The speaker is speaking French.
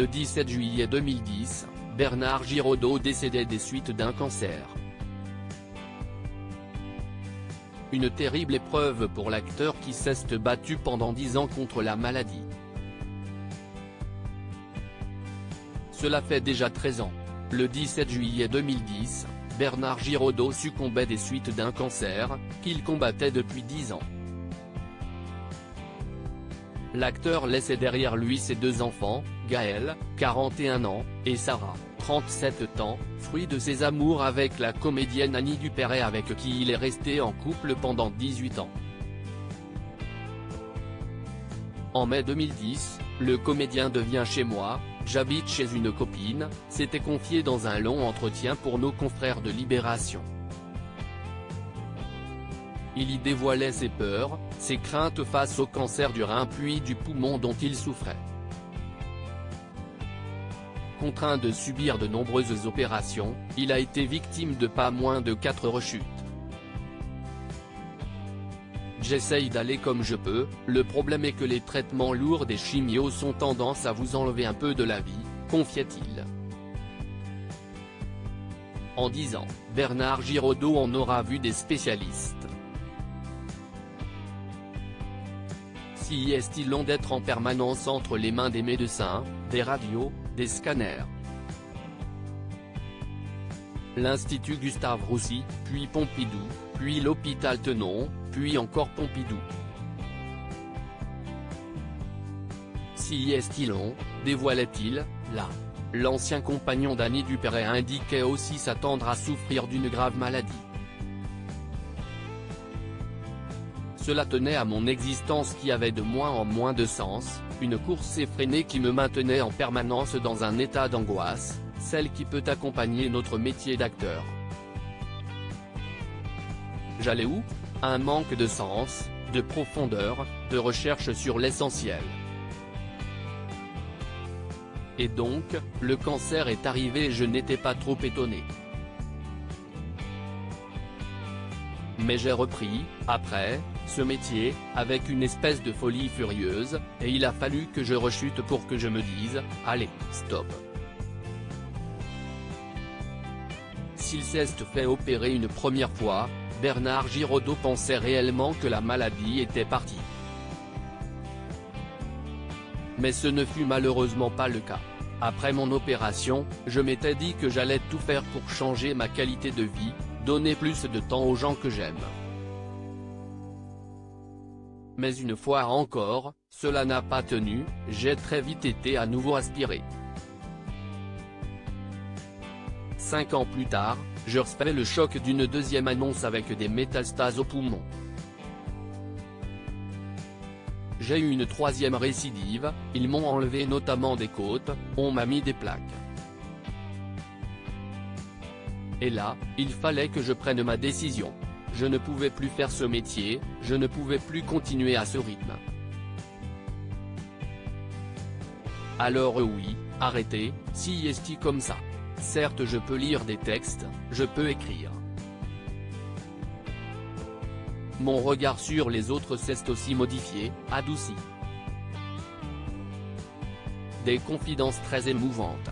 Le 17 juillet 2010, Bernard Giraudot décédait des suites d'un cancer. Une terrible épreuve pour l'acteur qui s'est battu pendant 10 ans contre la maladie. Cela fait déjà 13 ans. Le 17 juillet 2010, Bernard Giraudot succombait des suites d'un cancer, qu'il combattait depuis 10 ans. L'acteur laissait derrière lui ses 2 enfants, Gaël, 41 ans, et Sarah, 37 ans, fruit de ses amours avec la comédienne Annie Dupéret avec qui il est resté en couple pendant 18 ans. En mai 2010, le comédien devient chez moi, j'habite chez une copine, s'était confié dans un long entretien pour nos confrères de Libération. Il y dévoilait ses peurs, ses craintes face au cancer du rein puis du poumon dont il souffrait. Contraint de subir de nombreuses opérations, il a été victime de pas moins de 4 rechutes. J'essaye d'aller comme je peux, le problème est que les traitements lourds des chimios ont tendance à vous enlever un peu de la vie, confiait-il. En 10 ans, Bernard Giraudot en aura vu des spécialistes. Si est-il long d'être en permanence entre les mains des médecins, des radios, des scanners. L'Institut Gustave Roussy, puis Pompidou, puis l'hôpital Tenon, puis encore Pompidou. Si est-il long, dévoilait-il, là. L'ancien compagnon d'Annie Dupéret indiquait aussi s'attendre à souffrir d'une grave maladie. Cela tenait à mon existence qui avait de moins en moins de sens, une course effrénée qui me maintenait en permanence dans un état d'angoisse, celle qui peut accompagner notre métier d'acteur. J'allais où? Un manque de sens, de profondeur, de recherche sur l'essentiel. Et donc, le cancer est arrivé et je n'étais pas trop étonné. Mais j'ai repris, après, ce métier, avec une espèce de folie furieuse, et il a fallu que je rechute pour que je me dise, allez, stop. S'il s'est fait opérer une première fois, Bernard Giraudot pensait réellement que la maladie était partie. Mais ce ne fut malheureusement pas le cas. Après mon opération, je m'étais dit que j'allais tout faire pour changer ma qualité de vie, donner plus de temps aux gens que j'aime. Mais une fois encore, cela n'a pas tenu, j'ai très vite été à nouveau aspiré. 5 ans plus tard, je recevais le choc d'une deuxième annonce avec des métastases au poumon. J'ai eu une troisième récidive, ils m'ont enlevé notamment des côtes, on m'a mis des plaques. Et là, il fallait que je prenne ma décision. Je ne pouvais plus faire ce métier, je ne pouvais plus continuer à ce rythme. Alors oui, arrêtez, si est-il comme ça. Certes je peux lire des textes, je peux écrire. Mon regard sur les autres s'est aussi modifié, adouci. Des confidences très émouvantes.